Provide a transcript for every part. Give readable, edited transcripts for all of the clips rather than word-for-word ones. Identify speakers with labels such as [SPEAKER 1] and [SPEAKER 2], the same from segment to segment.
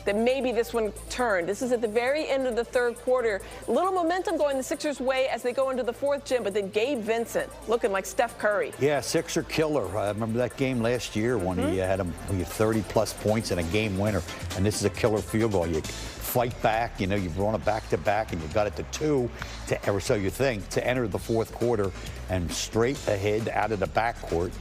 [SPEAKER 1] that maybe this one turned. This is at the very end of the third quarter. A little momentum going the Sixers' way as they go into the fourth, Jim, but then Gabe Vincent looking like Steph Curry.
[SPEAKER 2] Yeah, Sixer killer. I remember that game last year when he had 30-plus points and a game winner, and this is a killer field goal. You fight back, you know, you've run it back-to-back, and you got it to 2, or so you think, to enter the fourth quarter and straight ahead out of the backcourt.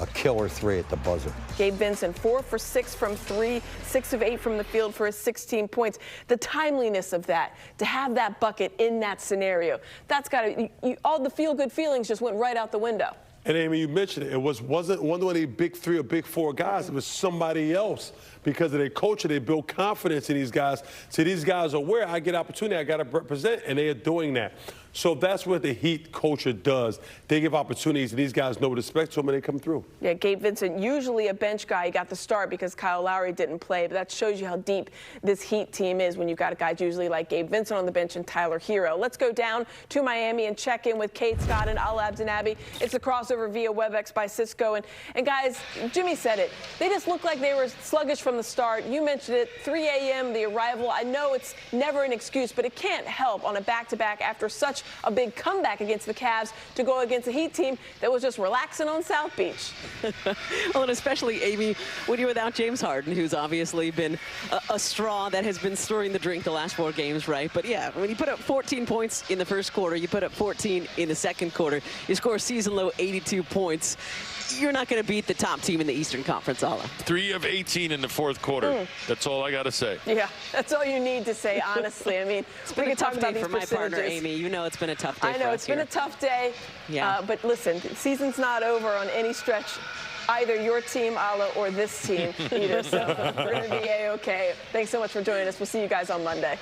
[SPEAKER 2] A killer 3 at the buzzer.
[SPEAKER 1] Gabe Vincent, 4 for 6 from 3, 6 of 8 from the field for his 16 points. The timeliness of that, to have that bucket in that scenario, that's got to, all the feel-good feelings just went right out the window.
[SPEAKER 3] And Amy, you mentioned it. It wasn't one of the big 3 or big 4 guys. It was somebody else because of their culture. They build confidence in these guys. So these guys are aware, I get opportunity, I got to represent, and they are doing that. So that's what the Heat culture does. They give opportunities, and these guys know what to expect to them, and they come through.
[SPEAKER 1] Yeah, Gabe Vincent, usually a bench guy. He got the start because Kyle Lowry didn't play, but that shows you how deep this Heat team is when you've got guys usually like Gabe Vincent on the bench and Tyler Hero. Let's go down to Miami and check in with Kate Scott and Al Abdinabi. It's a crossover via WebEx by Cisco. And guys, Jimmy said it. They just looked like they were sluggish from the start. You mentioned it, 3 a.m., the arrival. I know it's never an excuse, but it can't help on a back-to-back after such a big comeback against the Cavs to go against a Heat team that was just relaxing on South Beach.
[SPEAKER 4] Well, and especially, Amy, when you're without James Harden, who's obviously been a straw that has been stirring the drink the last 4 games, right? But, yeah, when you put up 14 points in the first quarter, you put up 14 in the second quarter, you score season-low 82 points. You're not going to beat the top team in the Eastern Conference, Ala.
[SPEAKER 5] 3 of 18 in the fourth quarter. That's all I got to say.
[SPEAKER 1] Yeah, that's all you need to say, honestly. I mean,
[SPEAKER 4] we can talk about these percentages. For my partner, Amy. You know it's been a tough day
[SPEAKER 1] I know, it's been a tough day. Yeah. But listen, the season's not over on any stretch. Either your team, Ala, or this team either. So we're going to be A-okay. Thanks so much for joining us. We'll see you guys on Monday.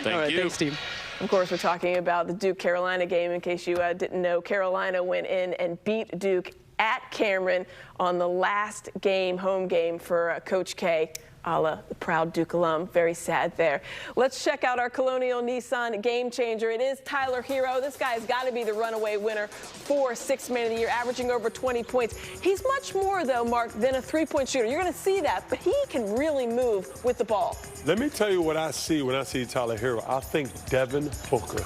[SPEAKER 5] Thank you.
[SPEAKER 4] Thanks, team.
[SPEAKER 1] Of course, we're talking about the Duke-Carolina game. In case you didn't know, Carolina went in and beat Duke at Cameron on the last game, home game for Coach K, a la the proud Duke alum. Very sad there. Let's check out our Colonial Nissan game changer. It is Tyler Hero. This guy's got to be the runaway winner for Sixth Man of the Year, averaging over 20 points. He's much more, though, Mark, than a three-point shooter. You're going to see that, but he can really move with the ball.
[SPEAKER 3] Let me tell you what I see when I see Tyler Hero. I think Devin Booker.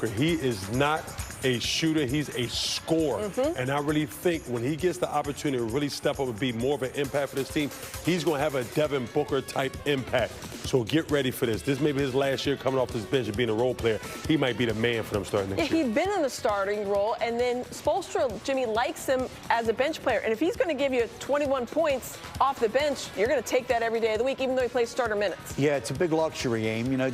[SPEAKER 3] He is not a shooter, he's a scorer. And I really think when he gets the opportunity to really step up and be more of an impact for this team, he's going to have a Devin Booker type impact. So get ready for this. This may be his last year coming off this bench and being a role player. He might be the man for them starting next year.
[SPEAKER 1] He's been in the starting role, and then Spoelstra, Jimmy, likes him as a bench player. And if he's going to give you 21 points off the bench, you're going to take that every day of the week, even though he plays starter minutes.
[SPEAKER 2] Yeah, it's a big luxury, Aim. You know,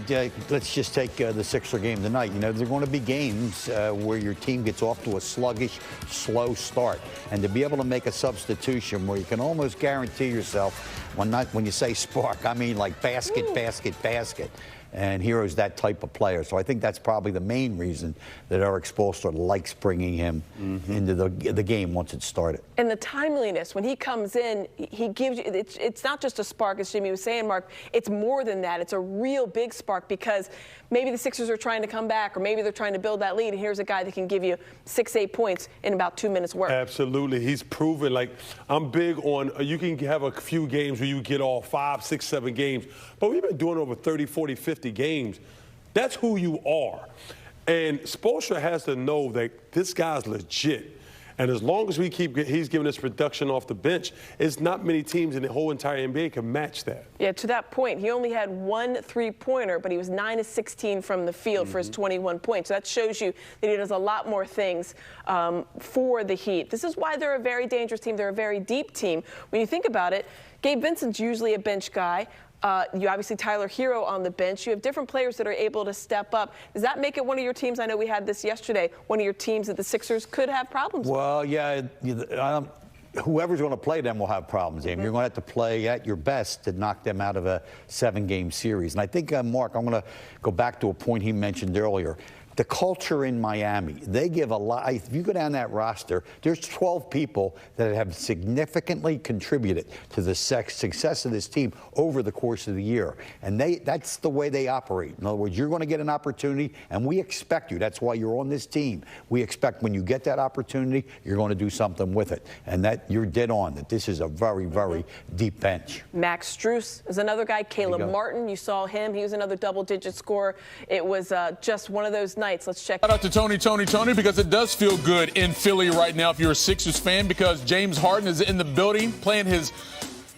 [SPEAKER 2] let's just take the Sixer game tonight. You know, there are going to be games where your team gets off to a sluggish, slow start. And to be able to make a substitution where you can almost guarantee yourself, when you say spark, I mean like basket. And Hero's that type of player. So I think that's probably the main reason that Eric Spoelstra likes bringing him into the game once it started.
[SPEAKER 1] And the timeliness, when he comes in, he gives you, it's not just a spark, as Jimmy was saying, Mark. It's more than that. It's a real big spark because maybe the Sixers are trying to come back or maybe they're trying to build that lead. And here's a guy that can give you 6-8 points in about 2 minutes work.
[SPEAKER 3] Absolutely. He's proven, like, I'm big on, you can have a few games where you get all 5, 6, 7 games. But we've been doing over 30, 40, 50 games. That's who you are. And Spoelstra has to know that this guy's legit. And as long as he's giving us production off the bench, it's not many teams in the whole entire NBA can match that.
[SPEAKER 1] Yeah, to that point, he only had 1 3-pointer, but he was 9 of 16 from the field for his 21 points. So that shows you that he does a lot more things for the Heat. This is why they're a very dangerous team. They're a very deep team. When you think about it, Gabe Vincent's usually a bench guy. You obviously Tyler Hero on the bench. You have different players that are able to step up. Does that make it one of your teams? I know we had this yesterday. One of your teams that the Sixers could have problems with.
[SPEAKER 2] Well, yeah, whoever's going to play them will have problems. You're going to have to play at your best to knock them out of a 7-game series. And I think, Mark, I'm going to go back to a point he mentioned earlier. the culture in Miami, they give a lot. If you go down that roster, there's 12 people that have significantly contributed to the success of this team over the course of the year. And that's the way they operate. In other words, you're going to get an opportunity, and we expect you. That's why you're on this team. We expect when you get that opportunity, you're going to do something with it. And that you're dead on, that this is a very, very deep bench.
[SPEAKER 1] Max Strus is another guy. Caleb Martin, you saw him. He was another double-digit scorer. It was just one of those nights. Let's check.
[SPEAKER 6] Shout out to Tony, because it does feel good in Philly right now if you're a Sixers fan, because James Harden is in the building playing his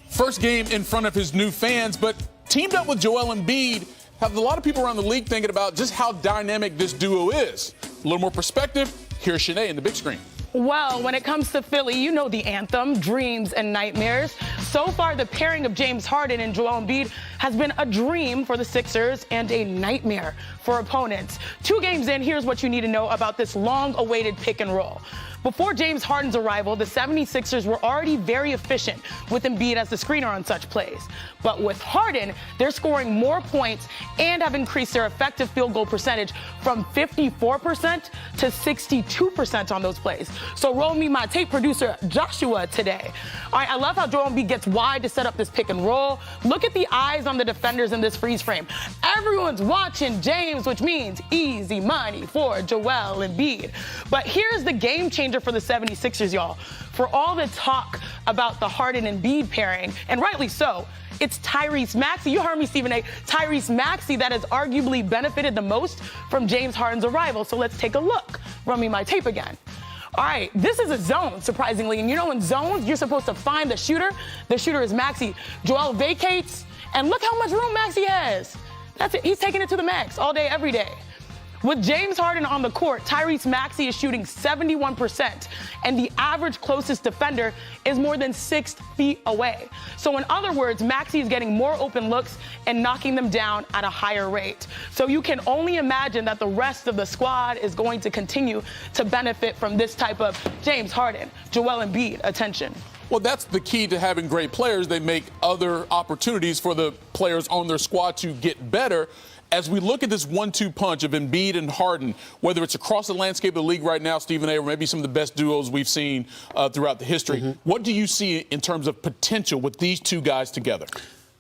[SPEAKER 6] first game in front of his new fans, but teamed up with Joel Embiid, have a lot of people around the league thinking about just how dynamic this duo is. A little more perspective, here's Shanae in the big screen.
[SPEAKER 7] Well, when it comes to Philly, you know the anthem, dreams and nightmares. So far, the pairing of James Harden and Joel Embiid has been a dream for the Sixers and a nightmare for opponents. 2 games in, here's what you need to know about this long-awaited pick and roll. Before James Harden's arrival, the 76ers were already very efficient with Embiid as the screener on such plays. But with Harden, they're scoring more points and have increased their effective field goal percentage from 54% to 62% on those plays. So roll me my tape producer, Joshua, today. All right, I love how Joel Embiid gets wide to set up this pick and roll. Look at the eyes on the defenders in this freeze frame. Everyone's watching James, which means easy money for Joel Embiid. But here's the game changer for the 76ers, y'all. For all the talk about the Harden and Embiid pairing, and rightly so, it's Tyrese Maxey. You heard me, Stephen A. Tyrese Maxey that has arguably benefited the most from James Harden's arrival. So let's take a look. Run me my tape again. All right, this is a zone, surprisingly. And you know in zones, you're supposed to find the shooter. The shooter is Maxey. Joel vacates, and look how much room Maxey has. That's it. He's taking it to the max all day, every day. With James Harden on the court, Tyrese Maxey is shooting 71%, and the average closest defender is more than 6 feet away. So in other words, Maxey is getting more open looks and knocking them down at a higher rate. So you can only imagine that the rest of the squad is going to continue to benefit from this type of James Harden, Joel Embiid attention.
[SPEAKER 6] Well, that's the key to having great players. They make other opportunities for the players on their squad to get better. As we look at this 1-2 punch of Embiid and Harden, whether it's across the landscape of the league right now, Stephen A., or maybe some of the best duos we've seen throughout the history, what do you see in terms of potential with these 2 guys together?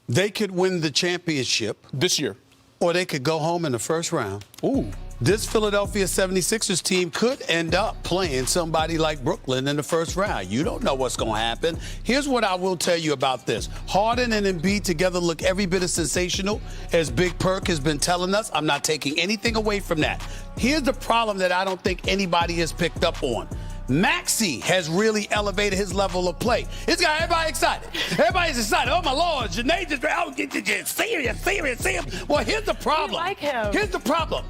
[SPEAKER 8] They could win the championship
[SPEAKER 6] this year.
[SPEAKER 8] Or they could go home in the first round.
[SPEAKER 6] Ooh.
[SPEAKER 8] This Philadelphia 76ers team could end up playing somebody like Brooklyn in the first round. You don't know what's going to happen. Here's what I will tell you about this. Harden and Embiid together look every bit as sensational as Big Perk has been telling us. I'm not taking anything away from that. Here's the problem that I don't think anybody has picked up on. Maxey has really elevated his level of play. It's got everybody excited. Everybody's excited. Oh, my Lord, Janae just serious. Well, here's the problem.
[SPEAKER 7] We like him.
[SPEAKER 8] Here's the problem.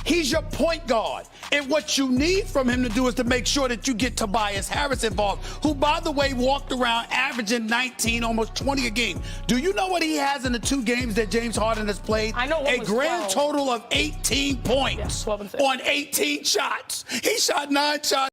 [SPEAKER 8] He's your point guard. And what you need from him to do is to make sure that you get Tobias Harris involved, who, by the way, walked around averaging 19, almost 20 a game. Do you know what he has in the 2 games that James Harden has played?
[SPEAKER 7] I know one was
[SPEAKER 8] a grand
[SPEAKER 7] 12.
[SPEAKER 8] total of 18 points
[SPEAKER 7] Yeah, 12 and 6.
[SPEAKER 8] on 18 shots. He shot 9 shots.